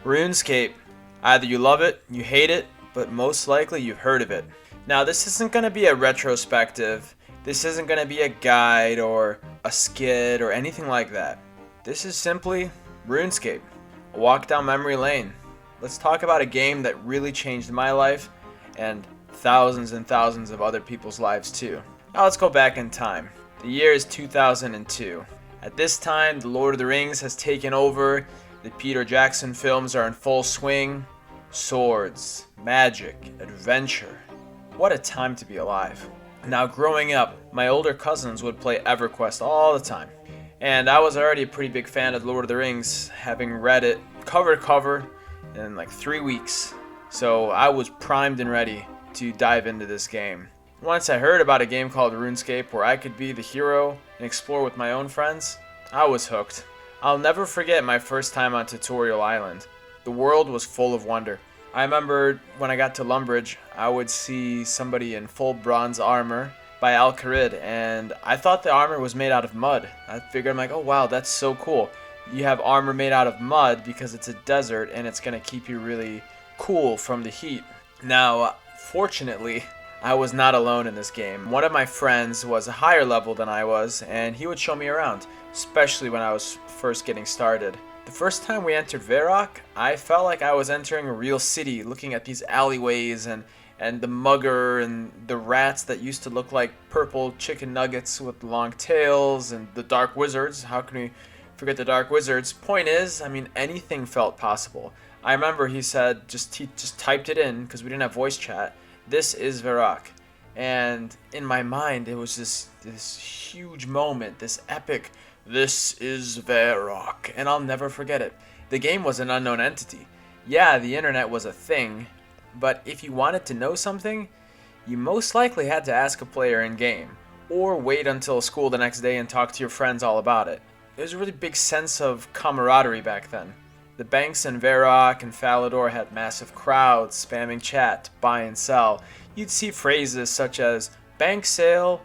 RuneScape. Either you love it, you hate it, but most likely you've heard of it. Now, this isn't going to be a retrospective. This isn't going to be a guide or a skit or anything like that. This is simply RuneScape, a walk down memory lane. Let's talk about a game that really changed my life and thousands of other people's lives too. Now let's go back in time. The year is 2002. At this time, The Lord of the Rings has taken over. The Peter Jackson films are in full swing. Swords, magic, adventure. What a time to be alive. Now growing up, my older cousins would play EverQuest all the time. And I was already a pretty big fan of The Lord of the Rings, having read it cover to cover in like 3 weeks. So I was primed and ready to dive into this game. Once I heard about a game called RuneScape where I could be the hero and explore with my own friends, I was hooked. I'll never forget my first time on Tutorial Island. The world was full of wonder. I remember when I got to Lumbridge, I would see somebody in full bronze armor by Al-Kharid, and I thought the armor was made out of mud. I figured, I'm like, oh wow, that's so cool. You have armor made out of mud because it's a desert and it's going to keep you really cool from the heat. Now, fortunately, I was not alone in this game. One of my friends was a higher level than I was, and he would show me around, especially when I was first getting started. The first time we entered Varrock, I felt like I was entering a real city, looking at these alleyways and the mugger and the rats that used to look like purple chicken nuggets with long tails, and the dark wizards. How can we forget the dark wizards? Point is, I mean, anything felt possible. I remember he said, he just typed it in because we didn't have voice chat. This is Varrock. And in my mind, it was this huge moment, this epic, this is Varrock, and I'll never forget it. The game was an unknown entity. Yeah, the internet was a thing, but if you wanted to know something, you most likely had to ask a player in-game, or wait until school the next day and talk to your friends all about it. There was a really big sense of camaraderie back then. The banks in Varrock and Falador had massive crowds spamming chat, buy and sell. You'd see phrases such as, bank sale,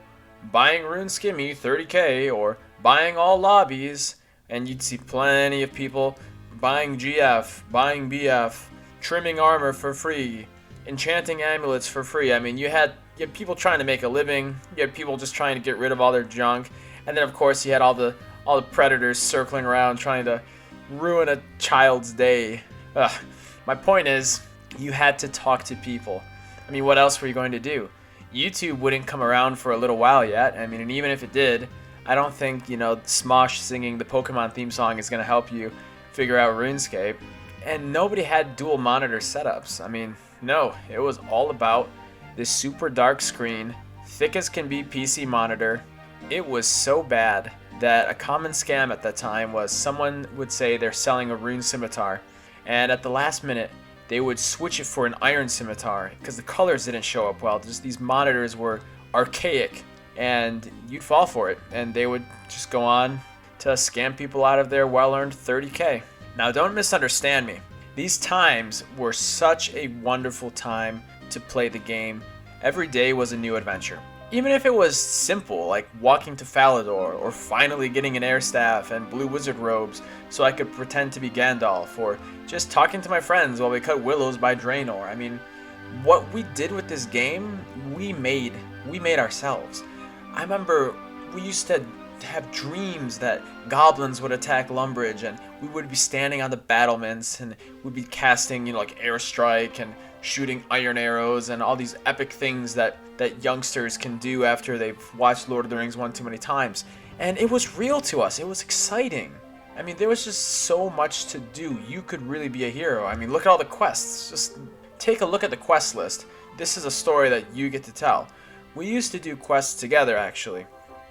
buying RuneSkimmy 30k, or buying all lobbies, and you'd see plenty of people buying GF, buying BF, trimming armor for free, enchanting amulets for free. I mean, you had people trying to make a living, you had people just trying to get rid of all their junk, and then of course you had all the predators circling around trying to ruin a child's day. My point is, you had to talk to people. I mean, what else were you going to do? YouTube wouldn't come around for a little while yet. I mean, and even if it did, I don't think, Smosh singing the Pokemon theme song is going to help you figure out RuneScape. And nobody had dual monitor setups. I mean, no, it was all about this super dark screen, thick as can be PC monitor. It was so bad that a common scam at that time was someone would say they're selling a rune scimitar, and at the last minute they would switch it for an iron scimitar because the colors didn't show up well. Just these monitors were archaic, and you'd fall for it, and they would just go on to scam people out of their well-earned 30k. Now, don't misunderstand me. These times were such a wonderful time to play the game. Every day was a new adventure. Even if it was simple, like walking to Falador, or finally getting an air staff and blue wizard robes so I could pretend to be Gandalf, or just talking to my friends while we cut willows by Draenor. I mean, what we did with this game, we made ourselves. I remember we used to have dreams that goblins would attack Lumbridge, and we would be standing on the battlements, and we'd be casting, like airstrike and shooting iron arrows and all these epic things that youngsters can do after they've watched Lord of the Rings one too many times. And it was real to us. It was exciting. I mean, there was just so much to do. You could really be a hero. I mean, look at all the quests. Just take a look at the quest list. This is a story that you get to tell. We used to do quests together, actually.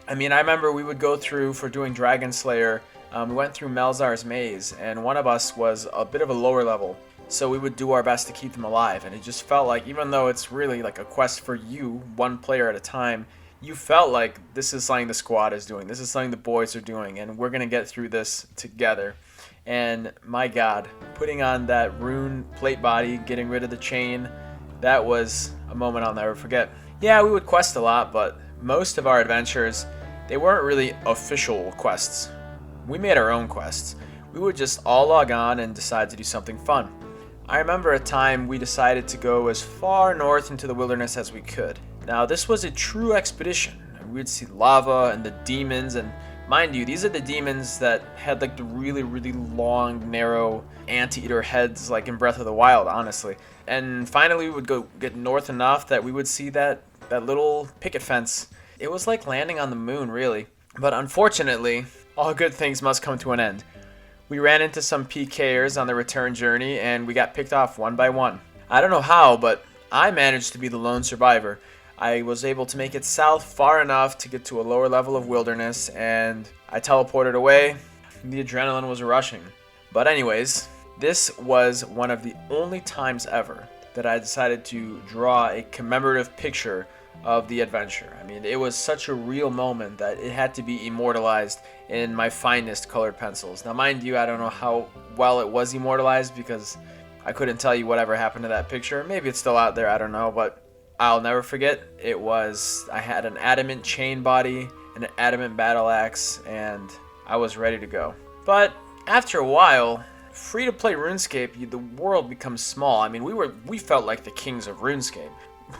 I mean, I remember we would go through, for doing Dragon Slayer, we went through Melzar's Maze, and one of us was a bit of a lower level. So we would do our best to keep them alive, and it just felt like, even though it's really like a quest for you, one player at a time, you felt like this is something the squad is doing, this is something the boys are doing, and we're going to get through this together. And my god, putting on that rune plate body, getting rid of the chain, that was a moment I'll never forget. Yeah, we would quest a lot, but most of our adventures, they weren't really official quests. We made our own quests. we would just all log on and decide to do something fun. I remember a time we decided to go as far north into the wilderness as we could. Now, this was a true expedition. We'd see lava and the demons, and mind you, these are the demons that had like the really, really long, narrow anteater heads like in Breath of the Wild, honestly. And finally, we would go get north enough that we would see that little picket fence. It was like landing on the moon, really. But unfortunately, all good things must come to an end. We ran into some PKers on the return journey, and we got picked off one by one. I don't know how, but I managed to be the lone survivor. I was able to make it south far enough to get to a lower level of wilderness, and I teleported away. The adrenaline was rushing. But anyways, this was one of the only times ever that I decided to draw a commemorative picture of the adventure. I mean, it was such a real moment that it had to be immortalized in my finest colored pencils. Now, mind you, I don't know how well it was immortalized because I couldn't tell you whatever happened to that picture. Maybe it's still out there, I don't know, but I'll never forget. I had an adamant chain body and an adamant battle axe, and I was ready to go. But after a while, free-to-play RuneScape, the world becomes small. I mean, we felt like the kings of RuneScape.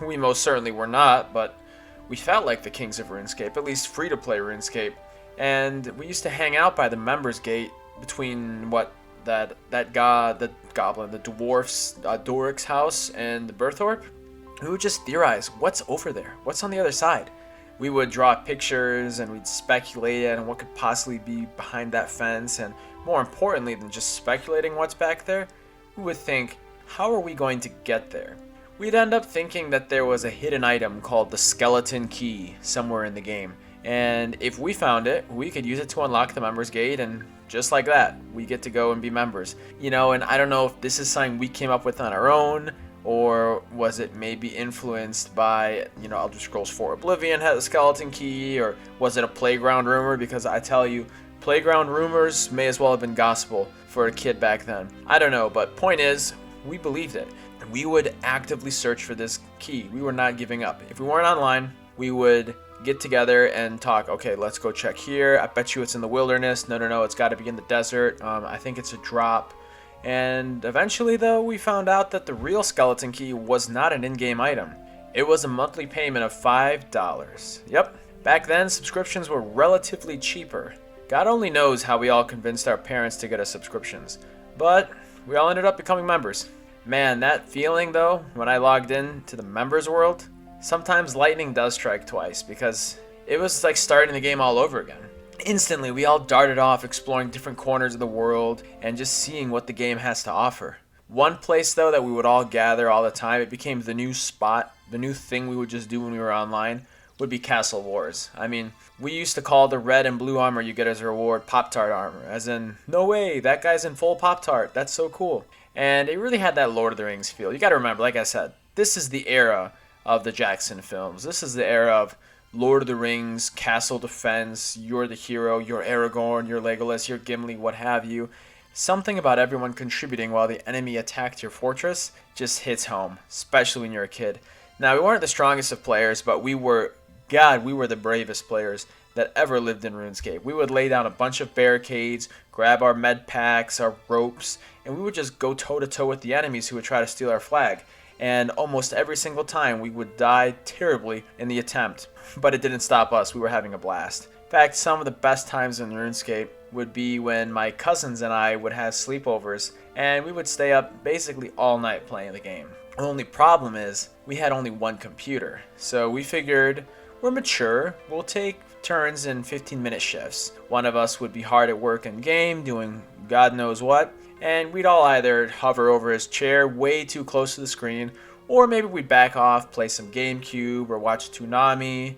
We most certainly were not, but we felt like the kings of RuneScape, at least free-to-play RuneScape. And we used to hang out by the members gate between the dwarf's Doric's house and the Birthorpe. We would just theorize, what's over there? What's on the other side? We would draw pictures and we'd speculate on what could possibly be behind that fence, and more importantly than just speculating what's back there, we would think, how are we going to get there? We'd end up thinking that there was a hidden item called the skeleton key somewhere in the game, and if we found it, we could use it to unlock the members gate, and just like that, we get to go and be members. And I don't know if this is something we came up with on our own, or was it maybe influenced by, Elder Scrolls 4 Oblivion had the skeleton key, or was it a playground rumor? Because I tell you, playground rumors may as well have been gospel for a kid back then. I don't know, but point is, we believed it. We would actively search for this key. We were not giving up. If we weren't online, we would get together and talk, okay, let's go check here. I bet you it's in the wilderness. No, it's got to be in the desert. I think it's a drop. And eventually, though, we found out that the real skeleton key was not an in-game item. It was a monthly payment of $5. Yep, back then, subscriptions were relatively cheaper. God only knows how we all convinced our parents to get us subscriptions. But we all ended up becoming members. Man, that feeling, though, when I logged in to the members world, sometimes lightning does strike twice, because it was like starting the game all over again. Instantly, we all darted off exploring different corners of the world and just seeing what the game has to offer. One place, though, that we would all gather all the time, it became the new spot, the new thing we would just do when we were online, would be Castle Wars. I mean, we used to call the red and blue armor you get as a reward Pop-Tart armor, as in, no way, that guy's in full Pop-Tart, that's so cool. And it really had that Lord of the Rings feel. You gotta remember, like I said, this is the era of the Jackson films. This is the era of Lord of the Rings, castle defense, you're the hero, you're Aragorn, you're Legolas, you're Gimli, what have you. Something about everyone contributing while the enemy attacked your fortress just hits home, especially when you're a kid. Now, we weren't the strongest of players, but we were the bravest players that ever lived in RuneScape. We would lay down a bunch of barricades, grab our med packs, our ropes, and we would just go toe-to-toe with the enemies who would try to steal our flag. And almost every single time we would die terribly in the attempt. But it didn't stop us, we were having a blast. In fact, some of the best times in RuneScape would be when my cousins and I would have sleepovers, and we would stay up basically all night playing the game. The only problem is, we had only one computer. So we figured, we're mature, we'll take turns in 15-minute shifts. One of us would be hard at work in game, doing God knows what, and we'd all either hover over his chair way too close to the screen, or maybe we'd back off, play some GameCube, or watch Toonami,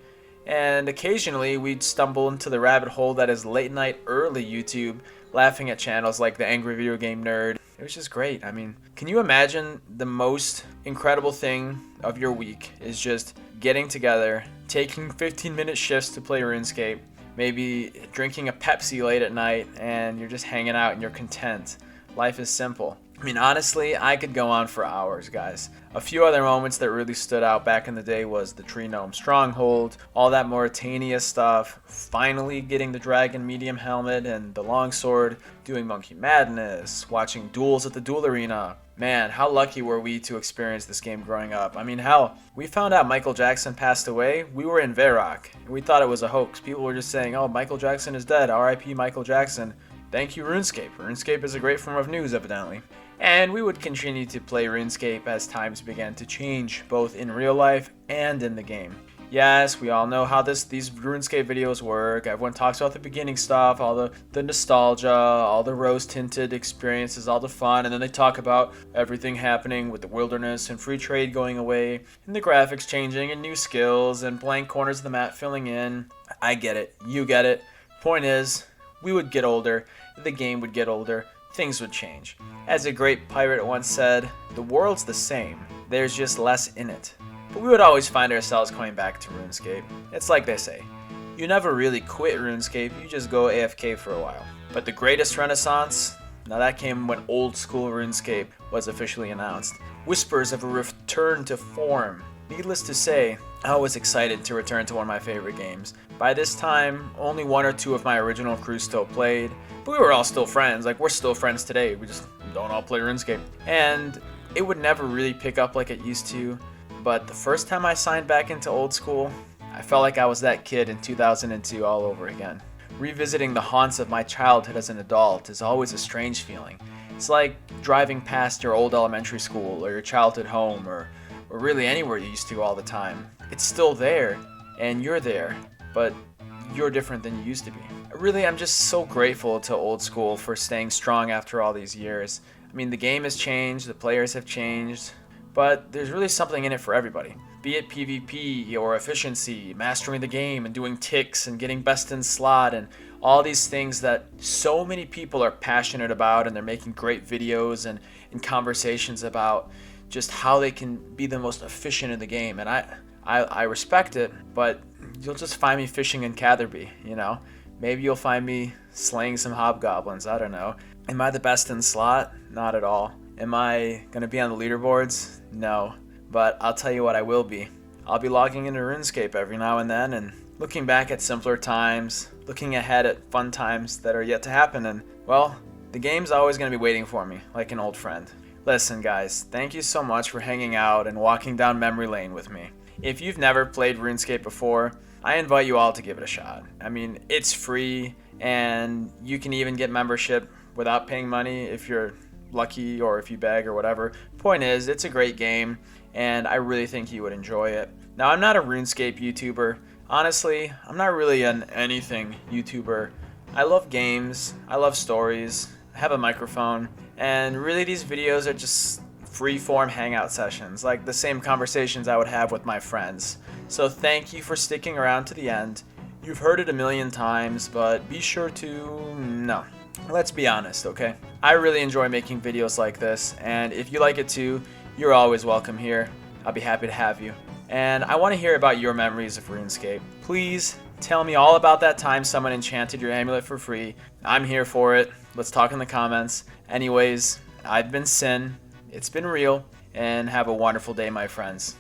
and occasionally we'd stumble into the rabbit hole that is late night early YouTube, laughing at channels like the Angry Video Game Nerd. It was just great. I mean, can you imagine the most incredible thing of your week is just getting together, taking 15-minute shifts to play RuneScape, maybe drinking a Pepsi late at night, and you're just hanging out and you're content. Life is simple. I mean, honestly, I could go on for hours, guys. A few other moments that really stood out back in the day was the Tree Gnome Stronghold, all that Mauritania stuff, finally getting the Dragon Medium Helmet and the Longsword, doing Monkey Madness, watching duels at the Duel Arena. Man, how lucky were we to experience this game growing up. I mean, hell, we found out Michael Jackson passed away. We were in Varrock, and we thought it was a hoax. People were just saying, oh, Michael Jackson is dead, RIP Michael Jackson. Thank you, RuneScape. RuneScape is a great form of news, evidently. And we would continue to play RuneScape as times began to change, both in real life and in the game. Yes, we all know how these RuneScape videos work. Everyone talks about the beginning stuff, all the nostalgia, all the rose-tinted experiences, all the fun, and then they talk about everything happening with the wilderness and free trade going away, and the graphics changing, and new skills, and blank corners of the map filling in. I get it. You get it. Point is, we would get older, the game would get older, things would change. As a great pirate once said, the world's the same, there's just less in it. But we would always find ourselves coming back to RuneScape. It's like they say, you never really quit RuneScape, you just go AFK for a while. But the greatest renaissance, now that came when old school RuneScape was officially announced. Whispers of a return to form. Needless to say, I was excited to return to one of my favorite games. By this time, only one or two of my original crew still played, but we were all still friends. Like, we're still friends today, we just don't all play RuneScape. And it would never really pick up like it used to, but the first time I signed back into old school, I felt like I was that kid in 2002 all over again. Revisiting the haunts of my childhood as an adult is always a strange feeling. It's like driving past your old elementary school or your childhood home or really anywhere you used to go all the time. It's still there, and you're there, but you're different than you used to be. Really, I'm just so grateful to old school for staying strong after all these years. I mean, the game has changed, the players have changed, but there's really something in it for everybody. Be it PvP or efficiency, mastering the game and doing ticks and getting best in slot and all these things that so many people are passionate about, and they're making great videos and conversations about just how they can be the most efficient in the game. And I respect it, but you'll just find me fishing in Catherby, you know? Maybe you'll find me slaying some hobgoblins, I don't know. Am I the best in slot? Not at all. Am I gonna be on the leaderboards? No. But I'll tell you what I will be. I'll be logging into RuneScape every now and then and looking back at simpler times, looking ahead at fun times that are yet to happen, and, well, the game's always gonna be waiting for me, like an old friend. Listen, guys, thank you so much for hanging out and walking down memory lane with me. If you've never played RuneScape before, I invite you all to give it a shot. I mean, it's free, and you can even get membership without paying money if you're lucky or if you beg or whatever. Point is, it's a great game, and I really think you would enjoy it. Now, I'm not a RuneScape YouTuber. Honestly, I'm not really an anything YouTuber. I love games, I love stories, I have a microphone, and really these videos are just free-form hangout sessions, like the same conversations I would have with my friends. So thank you for sticking around to the end. You've heard it a million times, but be sure to... no. Let's be honest, okay? I really enjoy making videos like this, and if you like it too, you're always welcome here. I'll be happy to have you. And I want to hear about your memories of RuneScape. Please tell me all about that time someone enchanted your amulet for free. I'm here for it. Let's talk in the comments. Anyways, I've been Sin. It's been real, and have a wonderful day, my friends.